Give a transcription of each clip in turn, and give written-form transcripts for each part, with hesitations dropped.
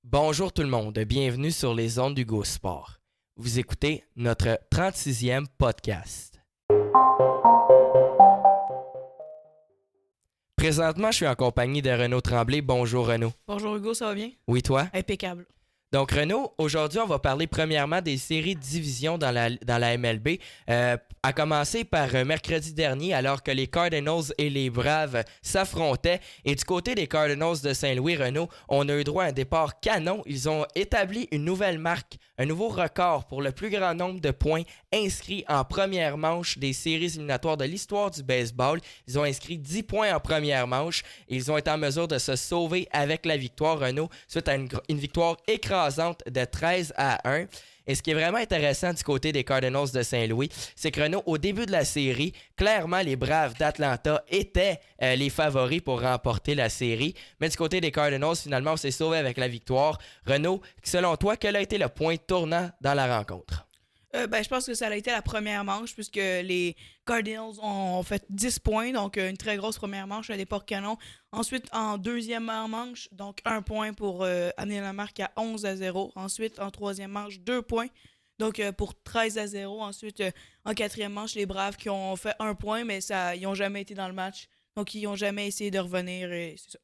Bonjour tout le monde, bienvenue sur les ondes du Go Sport. Vous écoutez notre 36e podcast. Présentement, je suis en compagnie de Renaud Tremblay. Bonjour Renaud. Bonjour Hugo, ça va bien? Oui, toi? Impeccable. Donc Renaud, aujourd'hui, on va parler premièrement des séries de division dans la MLB. À commencer par mercredi dernier, alors que les Cardinals et les Braves s'affrontaient. Et du côté des Cardinals de Saint-Louis, Renaud, on a eu droit à un départ canon. Ils ont établi une nouvelle marque, un nouveau record pour le plus grand nombre de points inscrits en première manche des séries éliminatoires de l'histoire du baseball. Ils ont inscrit 10 points en première manche. Et ils ont été en mesure de se sauver avec la victoire, Renaud, suite à une victoire écrasante de 13-1. Et ce qui est vraiment intéressant du côté des Cardinals de Saint-Louis, c'est que Renaud, au début de la série, clairement, les Braves d'Atlanta étaient les favoris pour remporter la série. Mais du côté des Cardinals, finalement, on s'est sauvé avec la victoire. Renaud, selon toi, quel a été le point tournant dans la rencontre? Je pense que ça a été la première manche puisque les Cardinals ont fait 10 points, donc une très grosse première manche, un départ canon. Ensuite, en deuxième manche, donc 1 point pour amener la marque à 11-0. Ensuite, en troisième manche, 2 points, donc pour 13-0. Ensuite, en quatrième manche, les Braves qui ont fait 1 point, mais ils n'ont jamais été dans le match. Donc, ils n'ont jamais essayé de revenir et c'est ça.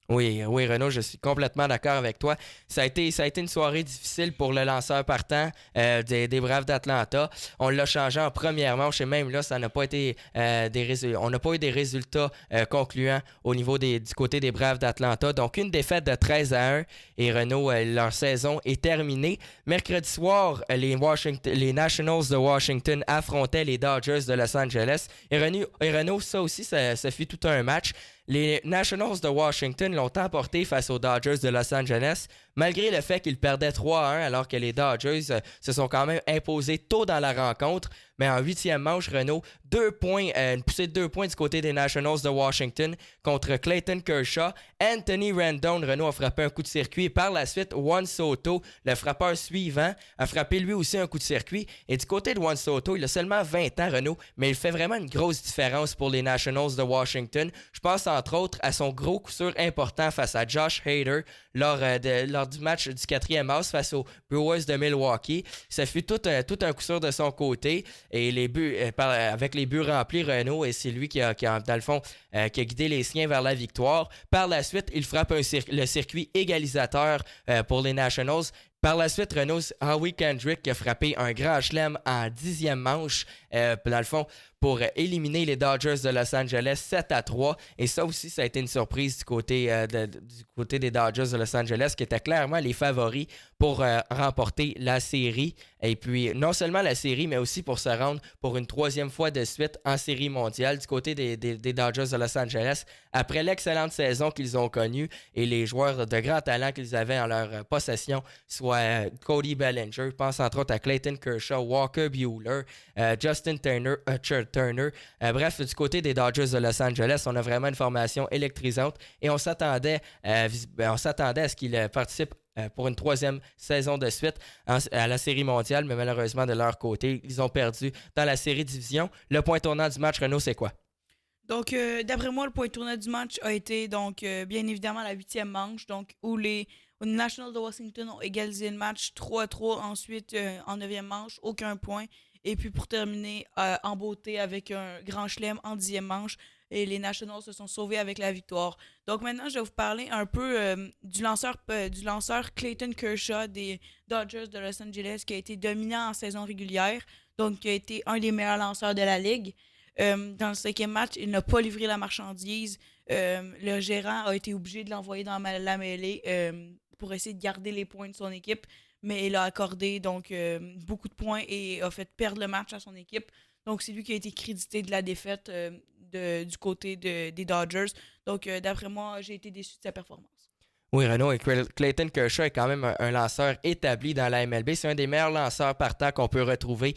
Oui, Renaud, je suis complètement d'accord avec toi. Ça a été une soirée difficile pour le lanceur partant des Braves d'Atlanta. On l'a changé en première manche et même là, ça n'a pas été on n'a pas eu des résultats concluants au niveau du côté des Braves d'Atlanta. Donc, une défaite de 13-1 et Renaud, leur saison est terminée. Mercredi soir, les Nationals de Washington affrontaient les Dodgers de Los Angeles. Et Renaud, ça aussi, ça fut tout un match. Les Nationals de Washington l'ont emporté face aux Dodgers de Los Angeles, malgré le fait qu'ils perdaient 3-1, alors que les Dodgers se sont quand même imposés tôt dans la rencontre. Mais en huitième manche, Renaud, une poussée de 2 points du côté des Nationals de Washington contre Clayton Kershaw. Anthony Rendon, Renaud a frappé un coup de circuit. Et par la suite, Juan Soto, le frappeur suivant, a frappé lui aussi un coup de circuit. Et du côté de Juan Soto, il a seulement 20 ans, Renaud, mais il fait vraiment une grosse différence pour les Nationals de Washington. Je pense entre autres à son gros coup sûr important face à Josh Hader lors du match du 4e house face aux Brewers de Milwaukee. Ça fut tout un coup sûr de son côté. Et les buts, avec les buts remplis, Renaud, et c'est lui qui a dans le fond, qui a guidé les siens vers la victoire. Par la suite, il frappe le circuit égalisateur pour les Nationals. Par la suite, Renaud, Howie Kendrick qui a frappé un grand chelem en 10e manche, dans le fond, pour éliminer les Dodgers de Los Angeles 7-3. Et ça aussi, ça a été une surprise du côté des Dodgers de Los Angeles, qui étaient clairement les favoris pour remporter la série. Et puis, non seulement la série, mais aussi pour se rendre pour une 3e fois de suite en série mondiale du côté des Dodgers de Los Angeles, après l'excellente saison qu'ils ont connue et les joueurs de grand talent qu'ils avaient en leur possession, soit Cody Bellinger, je pense entre autres à Clayton Kershaw, Walker Buehler, Justin Turner. Bref, du côté des Dodgers de Los Angeles, on a vraiment une formation électrisante et on s'attendait à ce qu'ils participent pour une 3e saison de suite à la Série mondiale, mais malheureusement, de leur côté, ils ont perdu dans la série division. Le point tournant du match, Renaud, c'est quoi? Donc, d'après moi, le point tournant du match a été donc bien évidemment la 8e manche, donc où les Nationals de Washington ont égalisé le match 3-3. Ensuite, en 9e manche, aucun point. Et puis pour terminer en beauté avec un grand chelem en 10e manche, et les Nationals se sont sauvés avec la victoire. Donc maintenant, je vais vous parler un peu du lanceur Clayton Kershaw des Dodgers de Los Angeles qui a été dominant en saison régulière, donc qui a été un des meilleurs lanceurs de la ligue. Dans le 5e match, il n'a pas livré la marchandise. Le gérant a été obligé de l'envoyer dans la mêlée pour essayer de garder les points de son équipe, mais il a accordé donc beaucoup de points et a fait perdre le match à son équipe. Donc c'est lui qui a été crédité de la défaite du côté des Dodgers. Donc d'après moi, j'ai été déçu de sa performance. Oui, Renaud, et Clayton Kershaw est quand même un lanceur établi dans la MLB. C'est un des meilleurs lanceurs partants qu'on peut retrouver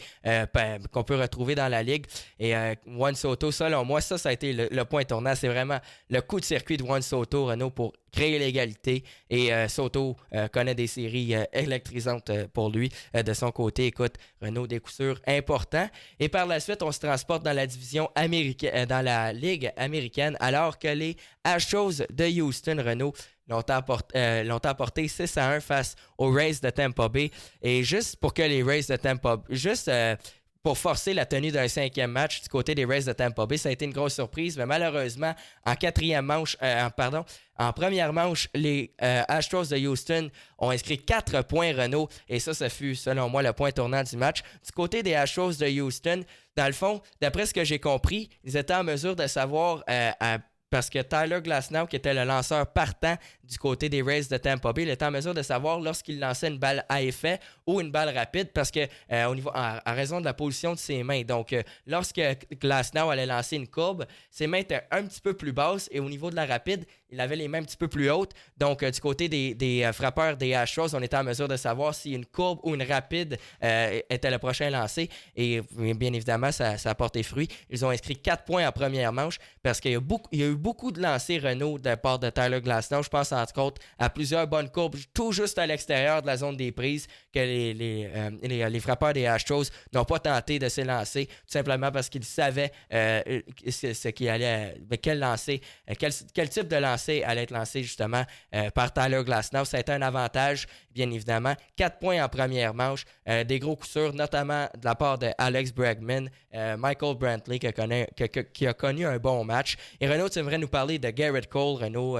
dans la ligue. Et Juan Soto, selon moi, ça a été le point tournant. C'est vraiment le coup de circuit de Juan Soto, Renaud, pour créer l'égalité. Et Soto connaît des séries électrisantes pour lui. De son côté, écoute, Renaud, des coups sûrs importants. Et par la suite, on se transporte dans la division américaine, dans la Ligue américaine, alors que les Astros de Houston, Renaud, l'ont emporté 6-1 face aux Rays de Tampa Bay. Et juste pour que les Rays de Tampa Bay, pour forcer la tenue d'un 5e match du côté des Rays de Tampa Bay, ça a été une grosse surprise, mais malheureusement, en première manche, les Astros de Houston ont inscrit 4 points, Renaud, et ça fut, selon moi, le point tournant du match. Du côté des Astros de Houston, dans le fond, d'après ce que j'ai compris, ils étaient en mesure de savoir parce que Tyler Glasnow, qui était le lanceur partant du côté des Rays de Tampa Bay, il était en mesure de savoir lorsqu'il lançait une balle à effet ou une balle rapide parce que à raison de la position de ses mains. Donc, lorsque Glasnow allait lancer une courbe, ses mains étaient un petit peu plus basses et au niveau de la rapide, il avait les mains un petit peu plus hautes. Donc, du côté des frappeurs des Astros, on était en mesure de savoir si une courbe ou une rapide était le prochain lancé. Et bien évidemment, ça a porté fruit. Ils ont inscrit 4 points en première manche parce qu'il y a eu beaucoup de lancers, Renaud, de la part de Tyler Glasnow. Je pense entre autres à plusieurs bonnes courbes tout juste à l'extérieur de la zone des prises que les frappeurs des Astros n'ont pas tenté de s'élancer, tout simplement parce qu'ils savaient ce qui allait, quel type de lancer allait être lancé justement par Tyler Glasnow. Ça a été un avantage, bien évidemment. 4 points en première manche, des gros coups sûrs, notamment de la part de Alex Bregman, Michael Brantley qui a connu un bon match. Et Renaud, tu aimerais nous parler de Garrett Cole, Renaud,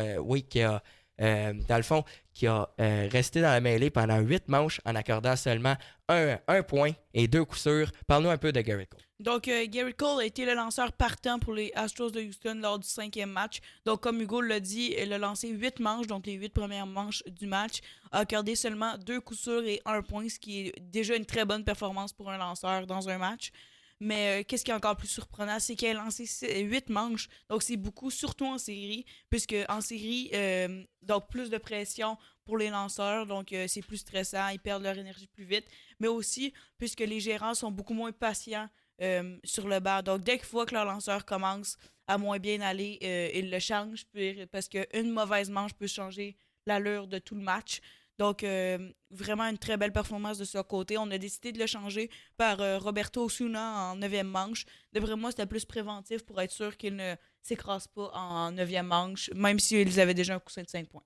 qui a dans le fond, qui a resté dans la mêlée pendant 8 manches en accordant seulement un point et 2 coups sûrs. Parle-nous un peu de Garrett Cole. Donc, Garrett Cole a été le lanceur partant pour les Astros de Houston lors du 5e match. Donc, comme Hugo l'a dit, il a lancé 8 manches, donc les 8 premières manches du match, a accordé seulement 2 coups sûrs et 1 point, ce qui est déjà une très bonne performance pour un lanceur dans un match. Mais qu'est-ce qui est encore plus surprenant, c'est qu'il a lancé 8 manches. Donc, c'est beaucoup, surtout en série, puisque en série, donc plus de pression pour les lanceurs. Donc, c'est plus stressant, ils perdent leur énergie plus vite. Mais aussi, puisque les gérants sont beaucoup moins patients sur le banc. Donc, dès qu'il faut que leur lanceur commence à moins bien aller, ils le changent parce qu'une mauvaise manche peut changer l'allure de tout le match. Donc, vraiment une très belle performance de ce côté. On a décidé de le changer par Roberto Osuna en 9e manche. D'après moi, c'était plus préventif pour être sûr qu'il ne s'écrase pas en 9e manche, même s'ils avaient déjà un coussin de 5 points.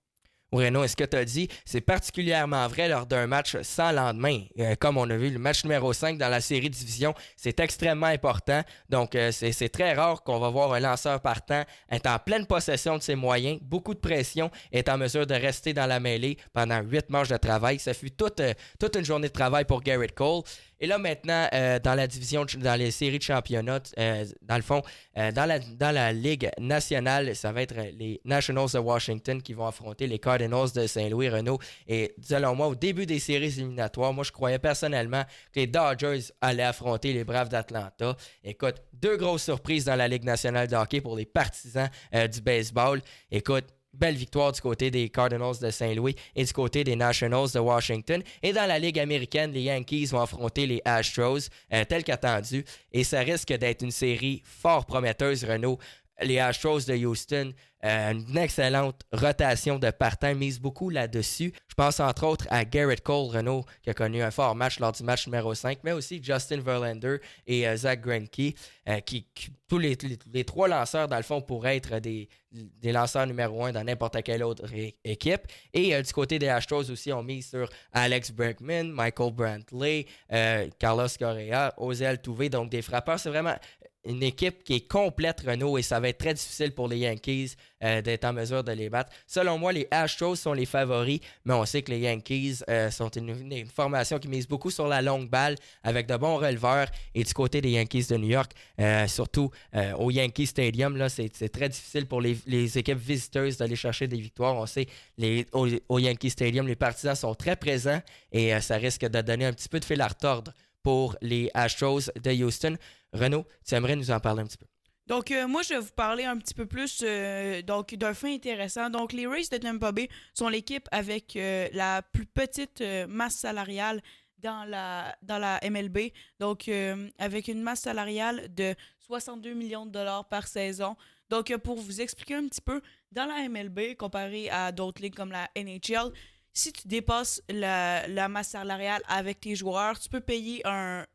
Renaud, est-ce que tu as dit, c'est particulièrement vrai lors d'un match sans lendemain. Comme on a vu, le match numéro 5 dans la série division, c'est extrêmement important. Donc, c'est très rare qu'on va voir un lanceur partant être en pleine possession de ses moyens, beaucoup de pression, être en mesure de rester dans la mêlée pendant 8 manches de travail. Ça fut toute une journée de travail pour Garrett Cole. Et là, maintenant, dans la division, dans les séries de championnat, dans le fond, dans la Ligue nationale, ça va être les Nationals de Washington qui vont affronter les Cardinals de Saint-Louis, Renaud. Et selon moi, au début des séries éliminatoires, moi, je croyais personnellement que les Dodgers allaient affronter les Braves d'Atlanta. Écoute, 2 grosses surprises dans la Ligue nationale de hockey pour les partisans du baseball. Écoute, belle victoire du côté des Cardinals de Saint-Louis et du côté des Nationals de Washington. Et dans la Ligue américaine, les Yankees vont affronter les Astros, tel qu'attendu. Et ça risque d'être une série fort prometteuse, Renaud. Les Astros de Houston, une excellente rotation de partants, mise beaucoup là-dessus. Je pense entre autres à Garrett Cole, Renaud, qui a connu un fort match lors du match numéro 5, mais aussi Justin Verlander et Zach Greinke, qui tous les 3 lanceurs, dans le fond, pourraient être des lanceurs numéro 1 dans n'importe quelle autre équipe. Et du côté des Astros aussi, on mise sur Alex Bregman, Michael Brantley, Carlos Correa, José Altuve, donc des frappeurs. C'est vraiment une équipe qui est complète, Renaud, et ça va être très difficile pour les Yankees d'être en mesure de les battre. Selon moi, les Astros sont les favoris, mais on sait que les Yankees sont une formation qui mise beaucoup sur la longue balle avec de bons releveurs. Et du côté des Yankees de New York, surtout au Yankee Stadium, là, c'est très difficile pour les équipes visiteuses d'aller chercher des victoires. On sait au Yankee Stadium, les partisans sont très présents et ça risque de donner un petit peu de fil à retordre pour les Astros de Houston. Renaud, tu aimerais nous en parler un petit peu? Donc, moi, je vais vous parler un petit peu plus d'un fait intéressant. Donc, les Rays de Tampa Bay sont l'équipe avec la plus petite masse salariale dans la MLB. Donc, avec une masse salariale de 62 millions de dollars par saison. Donc, pour vous expliquer un petit peu, dans la MLB, comparé à d'autres ligues comme la NHL, si tu dépasses la masse salariale avec tes joueurs, tu peux payer un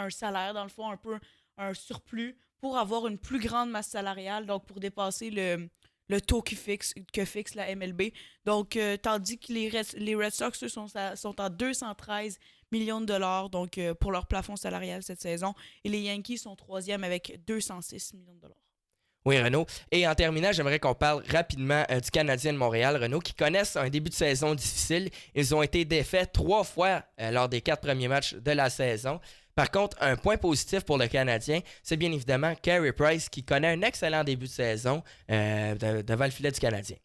salaire, dans le fond, un peu un surplus pour avoir une plus grande masse salariale, donc pour dépasser le taux que fixe la MLB. Donc, tandis que les Red Sox eux, sont à 213 millions de dollars donc, pour leur plafond salarial cette saison. Et les Yankees sont troisième avec 206 millions de dollars. Oui, Renaud. Et en terminant, j'aimerais qu'on parle rapidement du Canadien de Montréal, Renaud, qui connaissent un début de saison difficile. Ils ont été défaits 3 fois lors des 4 premiers matchs de la saison. Par contre, un point positif pour le Canadien, c'est bien évidemment Carey Price qui connaît un excellent début de saison devant le filet du Canadien.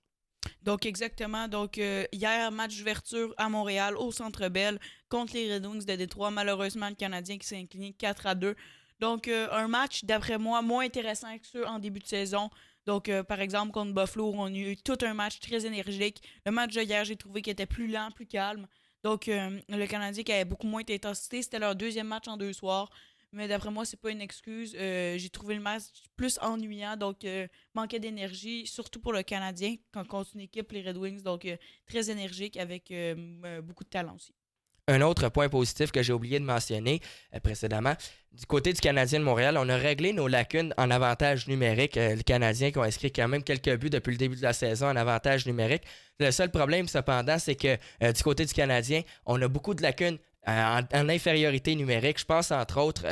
Donc, exactement. Donc, hier, match d'ouverture à Montréal, au Centre Bell, contre les Red Wings de Détroit. Malheureusement, le Canadien qui s'est incliné 4-2. Donc, un match, d'après moi, moins intéressant que ceux en début de saison. Donc, par exemple, contre Buffalo, on a eu tout un match très énergique. Le match de hier, j'ai trouvé qu'il était plus lent, plus calme. Donc, le Canadien qui avait beaucoup moins d'intensité, c'était leur deuxième match en 2 soirs. Mais d'après moi, c'est pas une excuse. J'ai trouvé le match plus ennuyant, donc manquait d'énergie, surtout pour le Canadien, contre une équipe, les Red Wings, donc très énergique avec beaucoup de talent aussi. Un autre point positif que j'ai oublié de mentionner précédemment, du côté du Canadien de Montréal, on a réglé nos lacunes en avantage numérique. Les Canadiens qui ont inscrit quand même quelques buts depuis le début de la saison en avantage numérique. Le seul problème, cependant, c'est que du côté du Canadien, on a beaucoup de lacunes en infériorité numérique. Je pense entre autres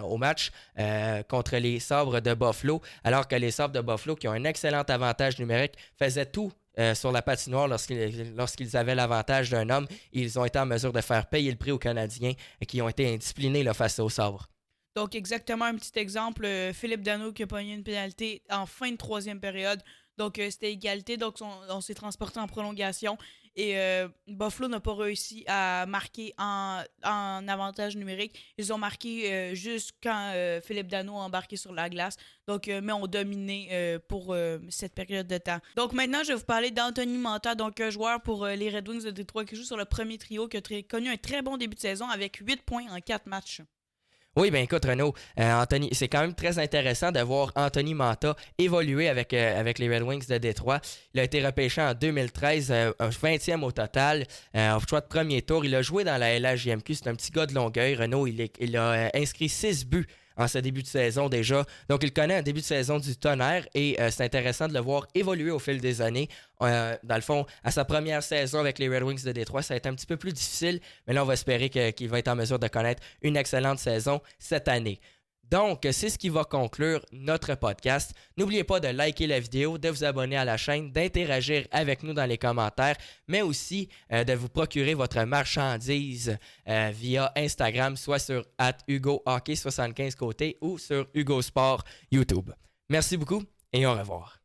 au match contre les Sabres de Buffalo, alors que les Sabres de Buffalo, qui ont un excellent avantage numérique, faisaient tout sur la patinoire lorsqu'ils avaient l'avantage d'un homme. Ils ont été en mesure de faire payer le prix aux Canadiens qui ont été indisciplinés face aux Sabres. Donc, exactement un petit exemple, Philippe Danault qui a pogné une pénalité en fin de troisième période. Donc, c'était égalité. Donc, on s'est transporté en prolongation. Et Buffalo n'a pas réussi à marquer en avantage numérique. Ils ont marqué juste quand Philippe Danault a embarqué sur la glace. Donc, mais ont dominé pour cette période de temps. Donc, maintenant, je vais vous parler d'Anthony Mantha, donc un joueur pour les Red Wings de Détroit qui joue sur le premier trio, qui a connu un très bon début de saison avec 8 points en 4 matchs. Oui, bien écoute Renaud, Anthony, c'est quand même très intéressant de voir Anthony Mantha évoluer avec les Red Wings de Détroit. Il a été repêché en 2013, un 20e au total, au choix de premier tour. Il a joué dans la LHJMQ, c'est un petit gars de Longueuil. Renaud, il a inscrit 6 buts en ce début de saison déjà. Donc, il connaît un début de saison du tonnerre et c'est intéressant de le voir évoluer au fil des années. Dans le fond, à sa première saison avec les Red Wings de Détroit, ça a été un petit peu plus difficile, mais là, on va espérer qu'il va être en mesure de connaître une excellente saison cette année. Donc, c'est ce qui va conclure notre podcast. N'oubliez pas de liker la vidéo, de vous abonner à la chaîne, d'interagir avec nous dans les commentaires, mais aussi de vous procurer votre marchandise via Instagram, soit sur @HugoHockey75côté ou sur Hugo Sport YouTube. Merci beaucoup et au revoir.